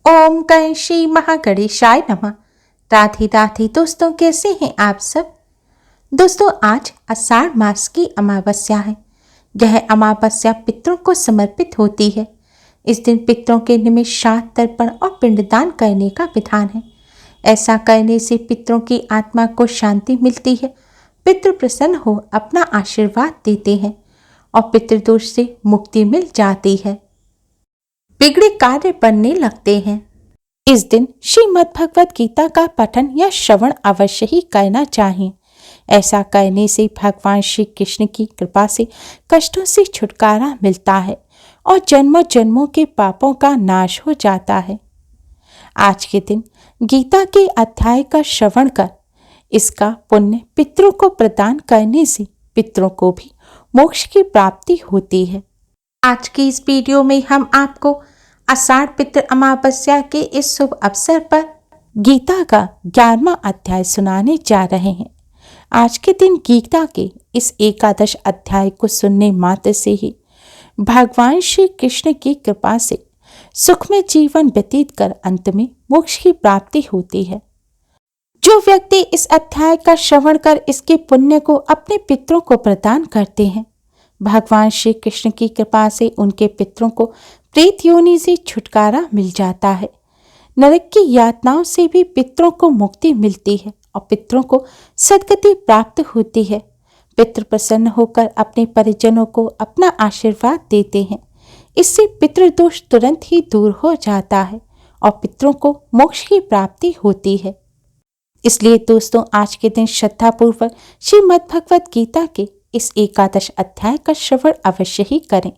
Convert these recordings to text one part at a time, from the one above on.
ओम गण श्री महागणेशाय नमः। राधे राधे दोस्तों, कैसे हैं आप सब। दोस्तों, आज आषाढ़ मास की अमावस्या है। यह अमावस्या पितरों को समर्पित होती है। इस दिन पितरों के निमित्त श्राद्ध, तर्पण और पिंडदान करने का विधान है। ऐसा करने से पितरों की आत्मा को शांति मिलती है। पितृ प्रसन्न हो अपना आशीर्वाद देते हैं और पितृदोष से मुक्ति मिल जाती है। बिगड़े कार्य बनने लगते हैं। इस दिन श्रीमद् भगवत गीता का पठन या श्रवण अवश्य ही करना चाहिए। ऐसा करने से भगवान श्री कृष्ण की कृपा से कष्टों से छुटकारा मिलता है और जन्मों जन्मों के पापों का नाश हो जाता है। आज के दिन गीता के अध्याय का श्रवण कर इसका पुण्य पितरों को प्रदान करने से पितरों को भी मोक्ष की प्राप्ति होती है। आज की इस वीडियो में हम आपको आषाढ़ पितृ अमावस्या के इस शुभ अवसर पर गीता का 11वां अध्याय सुनाने जा रहे हैं। आज के दिन गीता के इस एकादश अध्याय को सुनने मात्र से ही भगवान श्री कृष्ण की कृपा से सुखमय जीवन व्यतीत कर अंत में मोक्ष की प्राप्ति होती है। जो व्यक्ति इस अध्याय का श्रवण कर इसके पुण्य को अपने पितरों को प्रदान करते हैं, भगवान श्री कृष्ण की कृपा से उनके पितरों को प्रेत योनि से छुटकारा मिल जाता है। नरक की यातनाओं से भी पितरों को मुक्ति मिलती है और पितरों को सद्गति प्राप्त होती है। पितृ प्रसन्न होकर अपने परिजनों को अपना आशीर्वाद देते हैं। इससे पितृदोष तुरंत ही दूर हो जाता है और पितरों को मोक्ष की प्राप्ति होती है। इसलिए दोस्तों, आज के दिन श्रद्धापूर्वक श्रीमद् भगवत गीता के इस एकादश अध्याय का श्रवण अवश्य ही करें।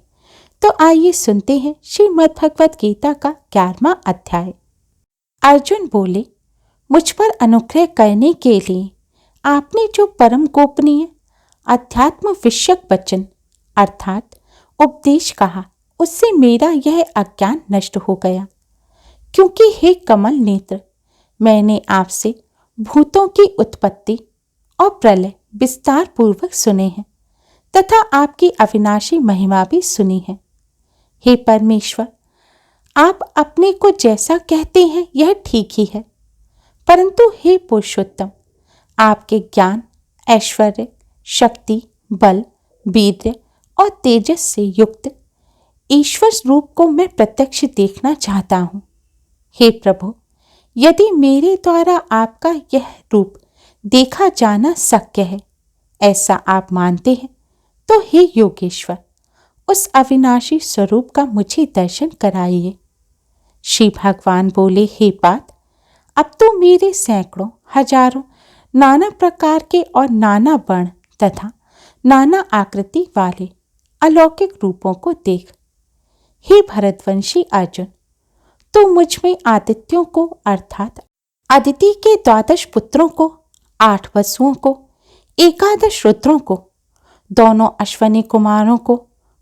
तो आइए सुनते हैं श्रीमद् भगवत गीता का 11वां अध्याय। अर्जुन बोले, मुझ पर अनुग्रह करने के लिए आपने जो परम गोपनीय अध्यात्म विषयक वचन अर्थात उपदेश कहा, उससे मेरा यह अज्ञान नष्ट हो गया। क्योंकि हे कमल नेत्र, मैंने आपसे भूतों की उत्पत्ति और प्रलय विस्तार पूर्वक सुने हैं तथा आपकी अविनाशी महिमा भी सुनी है। हे परमेश्वर, आप अपने को जैसा कहते हैं यह ठीक ही है, परंतु हे पुरुषोत्तम, आपके ज्ञान, ऐश्वर्य, शक्ति, बल, वीर्य और तेजस से युक्त ईश्वर रूप को मैं प्रत्यक्ष देखना चाहता हूँ। हे प्रभु, यदि मेरे द्वारा आपका यह रूप देखा जाना शक्य है, ऐसा आप मानते हैं, तो हे योगेश्वर, उस अविनाशी स्वरूप का मुझे दर्शन कराइए। श्री भगवान बोले, हे पार्थ, अब तो मेरे सैकड़ों हजारों नाना प्रकार के और नाना वर्ण तथा नाना आकृति वाले अलौकिक रूपों को देख। हे भरतवंशी अर्जुन, तो मुझ में आदित्यों को अर्थात अदिति के 12 पुत्रों को, 8 वसुओं को, 11 रुद्रों को, दोनों अश्वनी कुमारों को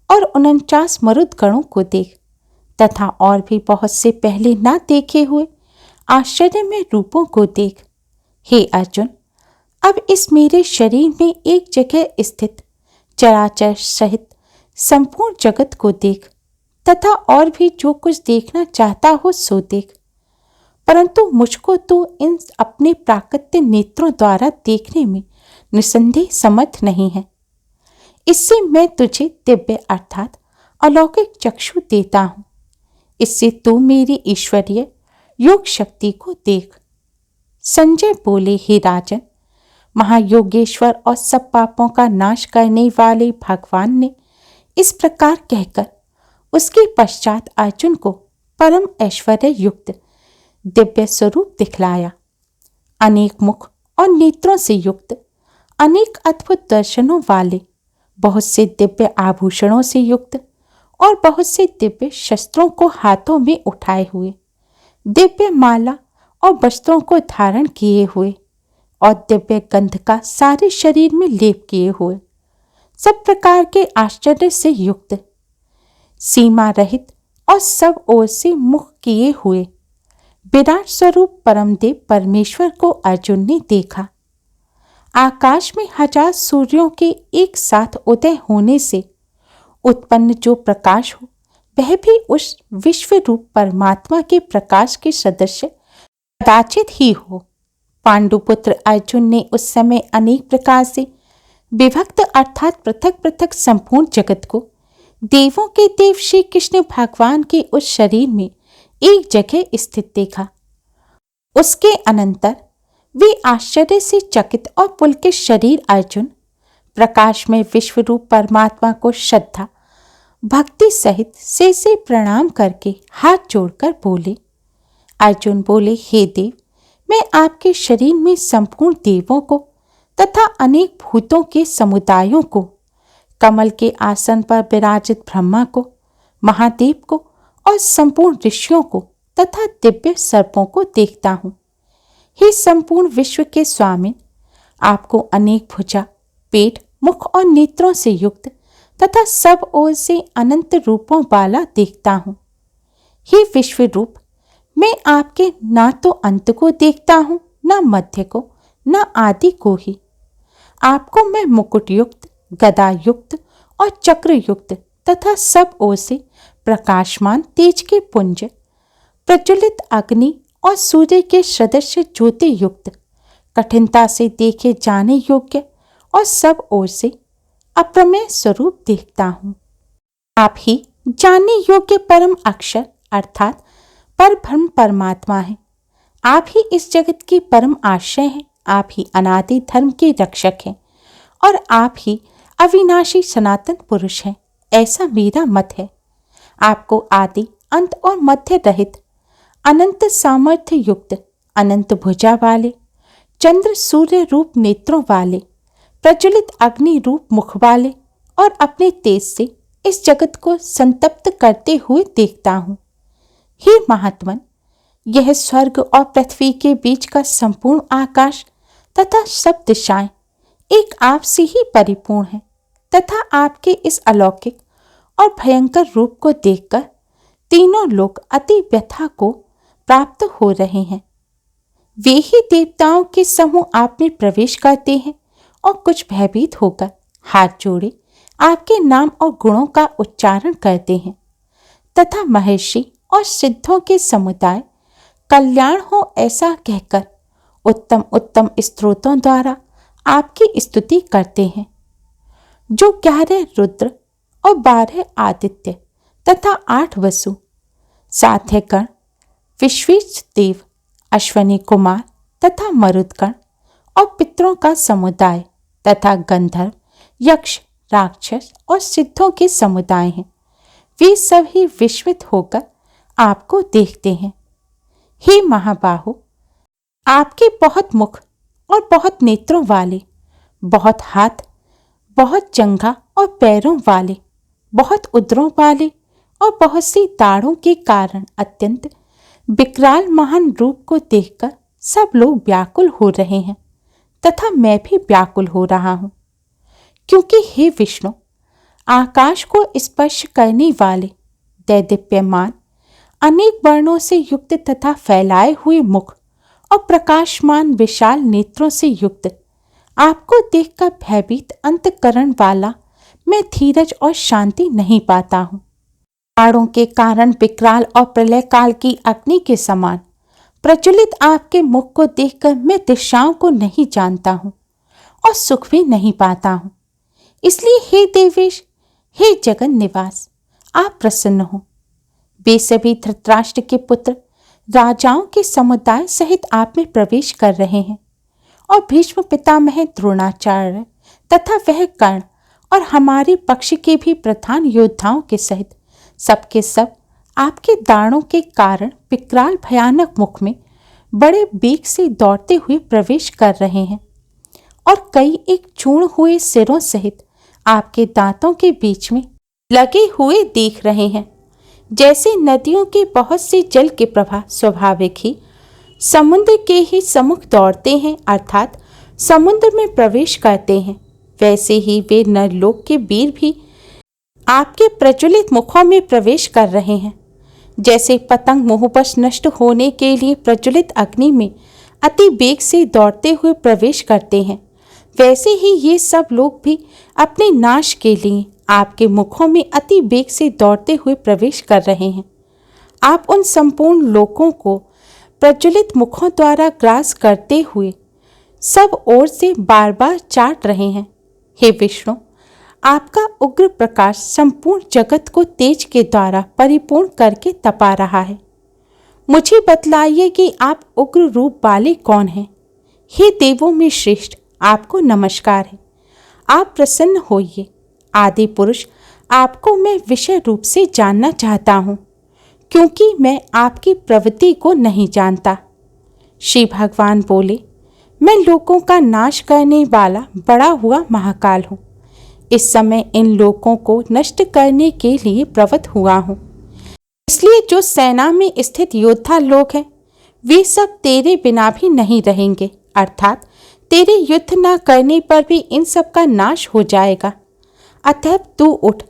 और 49 मरुदगणों को देख तथा और भी बहुत से पहले ना देखे हुए आश्चर्य में रूपों को देख। हे अर्जुन, अब इस मेरे शरीर में एक जगह स्थित चराचर सहित संपूर्ण जगत को देख तथा और भी जो कुछ देखना चाहता हो सो देख, परंतु मुझको तो इन अपने प्राकृतिक नेत्रों द्वारा देखने में निसंदेह समर्थ नहीं है। इससे मैं तुझे दिव्य अर्थात अलौकिक चक्षु देता हूँ। इससे तू मेरी ईश्वरीय योग शक्ति को देख। संजय बोले, हे राजन, महायोगेश्वर और सब पापों का नाश करने वाले भगवान ने इस प्रकार कहकर उसके पश्चात अर्जुन को परम ऐश्वर्य युक्त दिव्य स्वरूप दिखलाया। अनेक मुख और नेत्रों से युक्त, अनेक अद्भुत दर्शनों वाले, बहुत से दिव्य आभूषणों से युक्त और बहुत से दिव्य शस्त्रों को हाथों में उठाए हुए, दिव्य माला और वस्त्रों को धारण किए हुए और दिव्य गंध का सारे शरीर में लेप किए हुए, सब प्रकार के आश्चर्य से युक्त, सीमा रहित और सब ओर से मुख किए हुए विराट स्वरूप परमदेव परमेश्वर को अर्जुन ने देखा। आकाश में 1000 सूर्यों के एक साथ उदय होने से उत्पन्न जो प्रकाश हो, वह भी उस विश्व रूप परमात्मा के प्रकाश के सदस्य कदाचित ही हो। पांडुपुत्र अर्जुन ने उस समय अनेक प्रकार से विभक्त अर्थात पृथक पृथक संपूर्ण जगत को देवों के देव श्री कृष्ण भगवान के उस शरीर में एक जगह स्थित देखा। उसके अनंतर वे आश्चर्य से चकित और पुलकित शरीर अर्जुन प्रकाश में विश्व रूप परमात्मा को श्रद्धा भक्ति सहित से प्रणाम करके हाथ जोड़कर बोले। अर्जुन बोले, हे देव, मैं आपके शरीर में संपूर्ण देवों को तथा अनेक भूतों के समुदायों को, कमल के आसन पर विराजित ब्रह्मा को, महादेव को और संपूर्ण ऋषियों को तथा दिव्य सर्पों को देखता हूँ। हे संपूर्ण विश्व के स्वामी, आपको अनेक भुजा, पेट, मुख और नेत्रों से युक्त तथा सब ओर से अनंत रूपों वाला देखता हूँ। हे विश्व रूप, मैं आपके ना तो अंत को देखता हूँ, ना मध्य को, ना आदि को ही। आपको मैं मुकुट युक्त, गदा युक्त और चक्र युक्त तथा सब ओर से प्रकाशमान तेज के पुंज, प्रज्वलित अग्नि और सूर्य के सदस्य ज्योति युक्त, कठिनता से देखे जाने योग्य और सब ओर से अप्रमेय स्वरूप देखता हूँ। आप ही जानने योग्य परम अक्षर अर्थात परब्रह्म परमात्मा है। आप ही इस जगत की परम आश्रय हैं। आप ही अनादि धर्म के रक्षक हैं और आप ही अविनाशी सनातन पुरुष हैं, ऐसा मेरा मत है। आपको आदि अंत और मध्य रहित अनंत सामर्थ्य युक्त, अनंत भुजा वाले, चंद्र सूर्य रूप नेत्रों वाले, प्रज्वलित अग्नि रूप मुख वाले और अपने तेज से इस जगत को संतप्त करते हुए देखता हूँ। हे महात्मन, यह स्वर्ग और पृथ्वी के बीच का संपूर्ण आकाश तथा सब दिशाएं एक आप से ही परिपूर्ण है तथा आपके इस अलौकिक और भयंकर रूप को देखकर तीनों लोग अति व्यथा को प्राप्त हो रहे हैं। वे ही देवताओं के समूह आप में प्रवेश करते हैं और कुछ भयभीत होकर हाथ जोड़े आपके नाम और गुणों का उच्चारण करते हैं तथा महर्षि और सिद्धों के समुदाय कल्याण हो ऐसा कहकर उत्तम उत्तम स्तोत्रों द्वारा आपकी स्तुति करते हैं। जो 11 रुद्र और 12 आदित्य तथा 8 वसु, साध्यगण, विश्वेश देव, अश्वनी कुमार तथा मरुदगण और पितरों का समुदाय तथा गंधर्व, यक्ष, राक्षस और सिद्धों के समुदाय हैं, वे सभी विस्मित होकर आपको देखते हैं। हे महाबाहो, आपके बहुत मुख और बहुत नेत्रों वाले, बहुत हाथ, बहुत जंघा और पैरों वाले, बहुत उदरों वाले और बहुत सी दाढ़ों के कारण अत्यंत विकराल महान रूप को देखकर सब लोग व्याकुल हो रहे हैं तथा मैं भी व्याकुल हो रहा हूँ, क्योंकि हे विष्णु, आकाश को स्पर्श करने वाले दैदीप्यमान अनेक वर्णों से युक्त तथा फैलाए हुए मुख और प्रकाशमान विशाल नेत्रों से युक्त आपको देखकर भयभीत अंतकरण वाला मैं धीरज और शांति नहीं पाता हूँ। बाणों के कारण विकराल और प्रलय काल की अग्नि के समान प्रज्वलित आपके मुख को देखकर मैं दिशाओं को नहीं जानता हूँ और सुख भी नहीं पाता हूँ। इसलिए हे देवेश, हे जगन निवास, आप प्रसन्न हो। वे सभी धृतराष्ट्र के पुत्र राजाओं के समुदाय सहित आप में प्रवेश कर रहे हैं और भीष्म पितामह द्रोणाचार्य तथा वह कर्ण और हमारे पक्ष के भी प्रधान योद्धाओं के सहित सबके सब आपके दाणों के कारण विकराल भयानक मुख में बड़े बेग से दौड़ते हुए प्रवेश कर रहे हैं और कई एक चूर्ण हुए सिरों सहित आपके दांतों के बीच में लगे हुए देख रहे हैं। जैसे नदियों के बहुत से जल के प्रवाह स्वाभाविक ही समुद्र के ही सम्मुख दौड़ते हैं अर्थात समुद्र में प्रवेश करते हैं, वैसे ही वे नरलोक के वीर भी आपके प्रज्वलित मुखों में प्रवेश कर रहे हैं। जैसे पतंग मोहवश नष्ट होने के लिए प्रज्वलित अग्नि में अति वेग से दौड़ते हुए प्रवेश करते हैं, वैसे ही ये सब लोग भी अपने नाश के लिए आपके मुखों में अति वेग से दौड़ते हुए प्रवेश कर रहे हैं। आप उन संपूर्ण लोकों को प्रज्वलित मुखों द्वारा ग्रास करते हुए सब ओर से बार बार चाट रहे हैं। हे विष्णु, आपका उग्र प्रकाश संपूर्ण जगत को तेज के द्वारा परिपूर्ण करके तपा रहा है। मुझे बतलाइए कि आप उग्र रूप वाले कौन हैं? हे देवों में श्रेष्ठ, आपको नमस्कार है। आप प्रसन्न होइए। आदि पुरुष, आपको मैं विषय रूप से जानना चाहता हूँ, क्योंकि मैं आपकी प्रवृत्ति को नहीं जानता। श्री भगवान बोले, मैं लोकों का नाश करने वाला बड़ा हुआ महाकाल हूँ। इस समय इन लोकों को नष्ट करने के लिए प्रवृत्त हुआ हूँ। इसलिए जो सेना में स्थित योद्धा लोग हैं, वे सब तेरे बिना भी नहीं रहेंगे, अर्थात तेरे युद्ध न करने पर भी इन सब का नाश हो जाएगा। अतः तू उठ,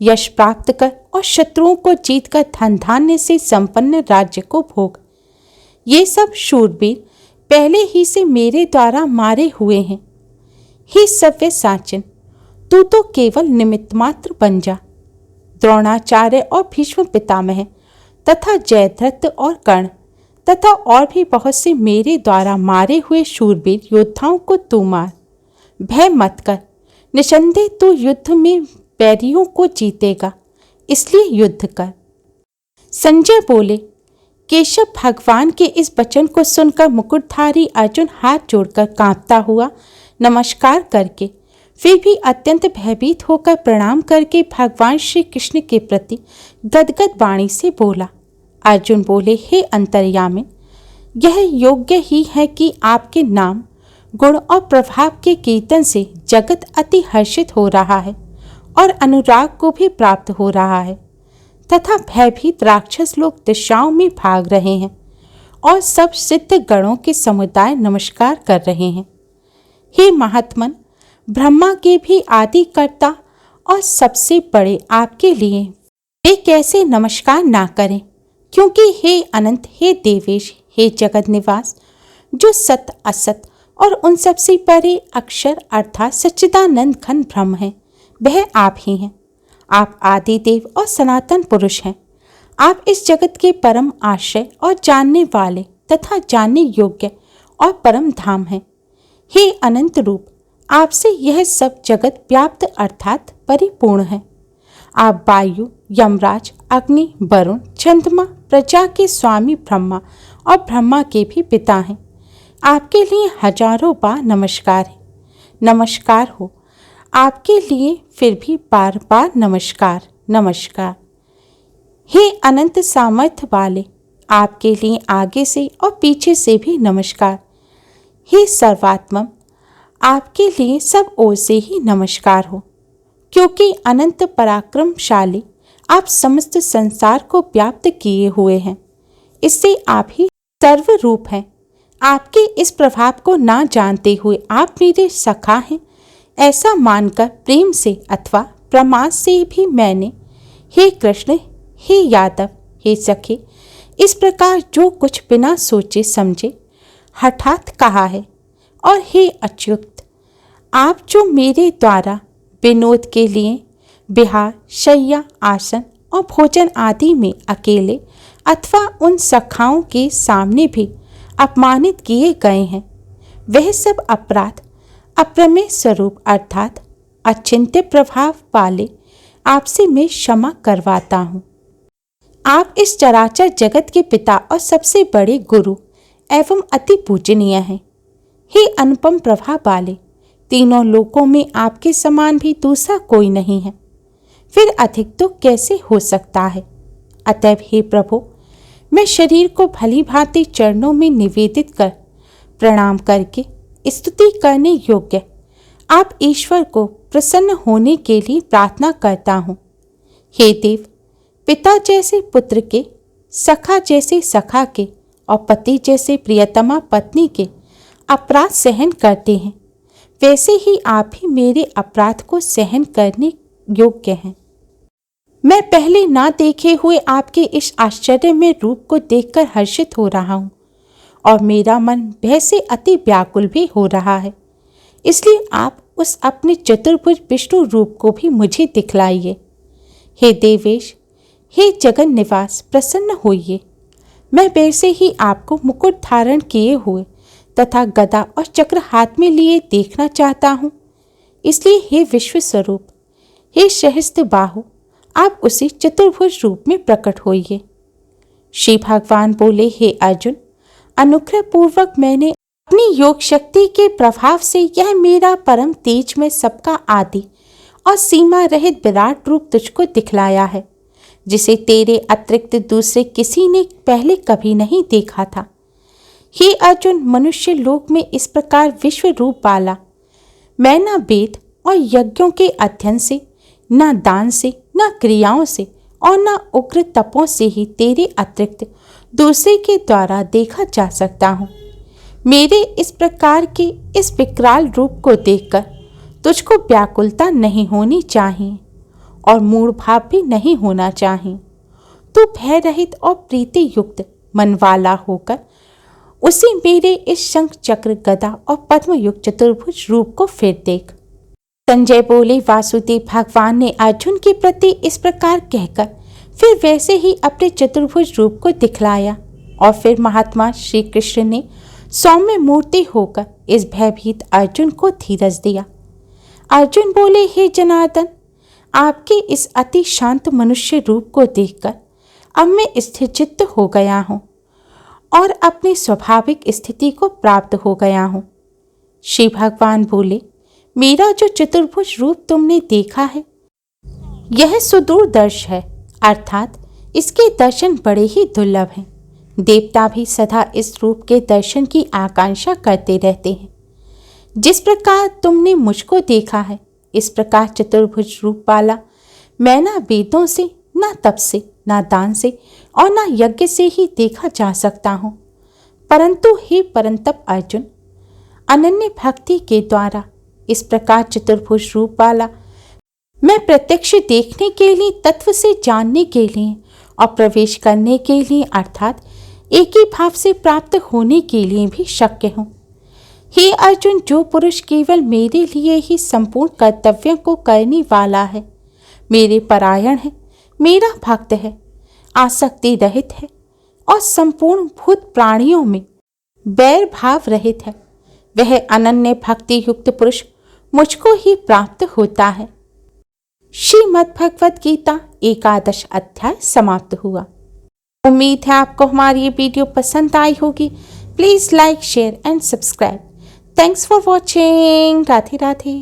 यश प्राप्त कर और शत्रुओं को जीतकर धन धान्य से संपन्न राज्य को भोग। ये सब शूरवीर पहले ही से मेरे द्वारा मारे हुए हैं। हे सव्य साचिन, तू तो केवल निमित्त मात्र बन जा। द्रोणाचार्य और भीष्म पितामह तथा जयद्रथ और कर्ण तथा और भी बहुत से मेरे द्वारा मारे हुए शूरवीर योद्धाओं को तू मार। भय मत कर, निसंदेह तू युद्ध में बैरियों को जीतेगा, इसलिए युद्ध कर। संजय बोले, केशव भगवान के इस वचन को सुनकर मुकुटधारी अर्जुन हाथ जोड़कर कांपता हुआ नमस्कार करके फिर भी अत्यंत भयभीत होकर प्रणाम करके भगवान श्री कृष्ण के प्रति गदगद वाणी से बोला। अर्जुन बोले, हे अंतर्यामिन, यह योग्य ही है कि आपके नाम, गुण और प्रभाव के कीर्तन से जगत अति हर्षित हो रहा है और अनुराग को भी प्राप्त हो रहा है, तथा भयभीत राक्षस लोग दिशाओं में भाग रहे हैं और सब सिद्ध गणों के समुदाय नमस्कार कर रहे हैं। हे महात्मन, ब्रह्मा के भी आदि कर्ता और सबसे बड़े आपके लिए वे कैसे नमस्कार ना करें, क्योंकि हे अनंत, हे देवेश, हे जगत निवास, जो सत असत और उन सबसे परे अक्षर अर्थात सच्चिदानंद घन ब्रह्म है, वह आप ही हैं। आप आदि देव और सनातन पुरुष हैं। आप इस जगत के परम आश्रय और जानने वाले तथा जानने योग्य और परम धाम हैं। हे अनंत रूप, आपसे यह सब जगत व्याप्त अर्थात परिपूर्ण है। आप वायु, यमराज, अग्नि, वरुण, चंद्रमा, प्रजा के स्वामी ब्रह्मा और ब्रह्मा के भी पिता हैं। आपके लिए हजारों बार नमस्कार है। नमस्कार हो आपके लिए फिर भी बार बार नमस्कार नमस्कार। हे अनंत सामर्थ्य वाले, आपके लिए आगे से और पीछे से भी नमस्कार। हे सर्वात्मम, आपके लिए सब ओर से ही नमस्कार हो, क्योंकि अनंत पराक्रमशाली आप समस्त संसार को व्याप्त किए हुए हैं। इससे आप ही सर्वरूप हैं। आपके इस प्रभाव को ना जानते हुए आप मेरे सखा हैं, ऐसा मानकर प्रेम से अथवा प्रमाद से भी मैंने हे कृष्ण, हे यादव, हे सखे, इस प्रकार जो कुछ बिना सोचे समझे हठात कहा है। और हे अच्युत, आप जो मेरे द्वारा विनोद के लिए विहार, शय्या, आसन और भोजन आदि में अकेले अथवा उन सखाओं के सामने भी अपमानित किए गए हैं, वह सब अपराध अप्रमेय स्वरूप अर्थात अचिंत्य प्रभाव वाले आपसे मैं क्षमा करवाता हूँ। आप इस चराचर जगत के पिता और सबसे बड़े गुरु एवं अति पूजनीय हैं। हे अनुपम प्रभा वाले, तीनों लोकों में आपके समान भी दूसरा कोई नहीं है, फिर अधिक तो कैसे हो सकता है। अतएव हे प्रभु, मैं शरीर को भली भांति चरणों में निवेदित कर प्रणाम करके स्तुति करने योग्य आप ईश्वर को प्रसन्न होने के लिए प्रार्थना करता हूँ। हे देव, पिता जैसे पुत्र के, सखा जैसे सखा के और पति जैसे प्रियतमा पत्नी के अपराध सहन करते हैं, वैसे ही आप भी मेरे अपराध को सहन करने योग्य हैं। मैं पहले ना देखे हुए आपके इस आश्चर्यमय रूप को देखकर हर्षित हो रहा हूँ और मेरा मन भय से अति व्याकुल भी हो रहा है। इसलिए आप उस अपने चतुर्भुज विष्णु रूप को भी मुझे दिखलाइए। हे देवेश, हे जगन निवास, प्रसन्न होइए। मैं वैसे ही आपको मुकुट धारण किए हुए तथा गदा और चक्र हाथ में लिए देखना चाहता हूँ। इसलिए हे विश्व स्वरूप, हे सहस्त्र बाहु, आप उसी चतुर्भुज रूप में प्रकट होइए। श्री भगवान बोले, हे अर्जुन, अनुग्रह पूर्वक मैंने अपनी योग शक्ति के प्रभाव से यह मेरा परम तेज में सबका आदि और सीमा रहित विराट रूप तुझको दिखलाया है, जिसे तेरे अतिरिक्त दूसरे किसी ने पहले कभी नहीं देखा था। हे अर्जुन, मनुष्य लोक में इस प्रकार विश्व रूप वाला मैं न वेद और यज्ञों के अध्ययन से, न दान से, न क्रियाओं से और न उग्र तपों से ही तेरे अतिरिक्त दूसरे के द्वारा देखा जा सकता हूँ। मेरे इस प्रकार के इस विकराल रूप को देखकर तुझको व्याकुलता नहीं होनी चाहिए और मूढ़ भाव भी नहीं होना चाहिए। तू भय रहित और प्रीति युक्त मन वाला होकर उसी मेरे इस शंख चक्र गदा और पद्म युक्त चतुर्भुज रूप को फिर देख। संजय बोले, वासुदेव भगवान ने अर्जुन के प्रति इस प्रकार कहकर फिर वैसे ही अपने चतुर्भुज रूप को दिखलाया और फिर महात्मा श्री कृष्ण ने सौम्य मूर्ति होकर इस भयभीत अर्जुन को धीरज दिया। अर्जुन बोले, हे जनार्दन, आपके इस अति शांत मनुष्य रूप को देखकर अब मैं स्थिर चित्त हो गया हूँ और अपनी स्वाभाविक स्थिति को प्राप्त हो गया हूँ। श्री भगवान बोले, मेरा जो चतुर्भुज रूप तुमने देखा है यह सुदूरदर्श है, अर्थात इसके दर्शन बड़े ही दुर्लभ हैं। देवता भी सदा इस रूप के दर्शन की आकांक्षा करते रहते हैं। जिस प्रकार तुमने मुझको देखा है, इस प्रकार चतुर्भुज रूप वाला मैं न वेदों से, न तप से, न दान से और न यज्ञ से ही देखा जा सकता हूँ, परंतु हे परंतप अर्जुन, अनन्य भक्ति के द्वारा इस प्रकार चतुर्भुज रूप वाला मैं प्रत्यक्ष देखने के लिए, तत्व से जानने के लिए और प्रवेश करने के लिए, अर्थात एक ही भाव से प्राप्त होने के लिए भी शक्य हूँ। हे अर्जुन, जो पुरुष केवल मेरे लिए ही संपूर्ण कर्तव्यों को करने वाला है, मेरे परायण है, मेरा भक्त है, आसक्ति रहित है और संपूर्ण भूत प्राणियों में बैर भाव रहित है, वह अनन्य भक्ति युक्त पुरुष मुझको ही प्राप्त होता है। श्रीमद् भगवद गीता 11 अध्याय समाप्त हुआ। उम्मीद है आपको हमारी ये वीडियो पसंद आई होगी। Please like, share and subscribe. Thanks for watching. Radhe Radhe.